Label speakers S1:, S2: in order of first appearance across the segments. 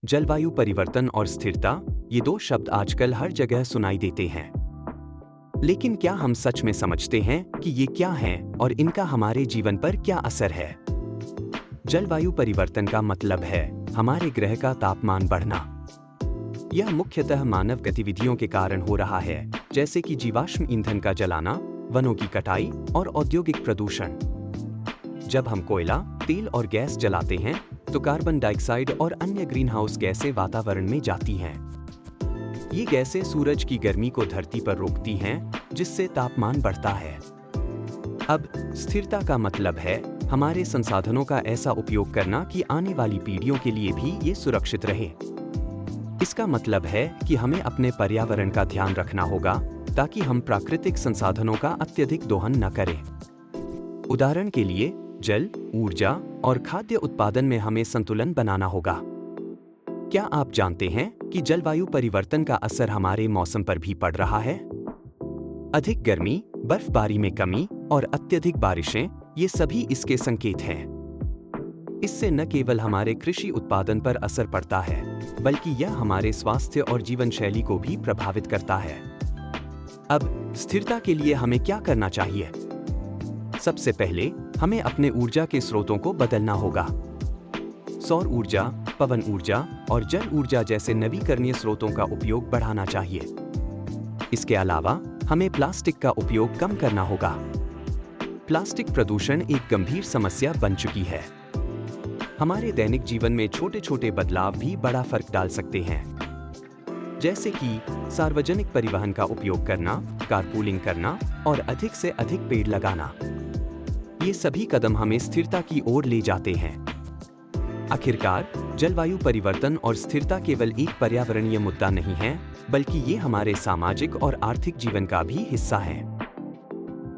S1: जलवायु परिवर्तन और स्थिरता, ये दो शब्द आजकल हर जगह सुनाई देते हैं। लेकिन क्या हम सच में समझते हैं कि ये क्या हैं और इनका हमारे जीवन पर क्या असर है? जलवायु परिवर्तन का मतलब है हमारे ग्रह का तापमान बढ़ना। यह मुख्यतः मानव गतिविधियों के कारण हो रहा है, जैसे कि जीवाश्म ईंधन का जलाना, वनों की कटाई और औद्योगिक प्रदूषण। जब हम कोयला, तेल और गैस जलाते हैं, तो कार्बन डाइऑक्साइड और अन्य ग्रीनहाउस गैसें वातावरण में जाती हैं। ये गैसें सूरज की गर्मी को धरती पर रोकती हैं, जिससे तापमान बढ़ता है। अब स्थिरता का मतलब है हमारे संसाधनों का ऐसा उपयोग करना कि आने वाली पीढ़ियों के लिए भी ये सुरक्षित रहे। इसका मतलब है कि हमें अपने पर्यावरण का ध्यान रखना होगा ताकि हम प्राकृतिक संसाधनों का अत्यधिक दोहन न करें। उदाहरण के लिए, जल, ऊर्जा और खाद्य उत्पादन में हमें संतुलन बनाना होगा। क्या आप जानते हैं कि जलवायु परिवर्तन का असर हमारे मौसम पर भी पड़ रहा है? अधिक गर्मी, बर्फबारी में कमी और अत्यधिक बारिशें, ये सभी इसके संकेत हैं। इससे न केवल हमारे कृषि उत्पादन पर असर पड़ता है, बल्कि यह हमारे स्वास्थ्य और जीवन शैली को भी प्रभावित करता है। अब स्थिरता के लिए हमें क्या करना चाहिए? सबसे पहले हमें अपने ऊर्जा के स्रोतों को बदलना होगा। सौर ऊर्जा, पवन ऊर्जा और जल ऊर्जा जैसे नवीकरणीय स्रोतों का उपयोग बढ़ाना चाहिए। इसके अलावा हमें प्लास्टिक का उपयोग कम करना होगा। प्लास्टिक प्रदूषण एक गंभीर समस्या बन चुकी है। हमारे दैनिक जीवन में छोटे-छोटे बदलाव भी बड़ा फर्क डाल सकते हैं, जैसे कि सार्वजनिक परिवहन का उपयोग करना, कारपूलिंग करना और अधिक से अधिक पेड़ लगाना। ये सभी कदम हमें स्थिरता की ओर ले जाते हैं। आखिरकार, जलवायु परिवर्तन और स्थिरता केवल एक पर्यावरणीय मुद्दा नहीं है, बल्कि ये हमारे सामाजिक और आर्थिक जीवन का भी हिस्सा है।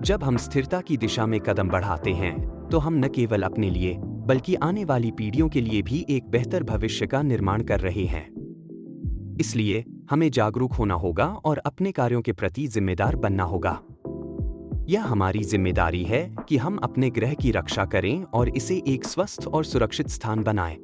S1: जब हम स्थिरता की दिशा में कदम बढ़ाते हैं, तो हम न केवल अपने लिए, बल्कि आने वाली पीढ़ियों के लिए भी एक बेहतर भविष्य का निर्माण कर रहे हैं। इसलिए हमें जागरूक होना होगा और अपने कार्यों के प्रति जिम्मेदार बनना होगा। यह हमारी जिम्मेदारी है कि हम अपने ग्रह की रक्षा करें और इसे एक स्वस्थ और सुरक्षित स्थान बनाएं।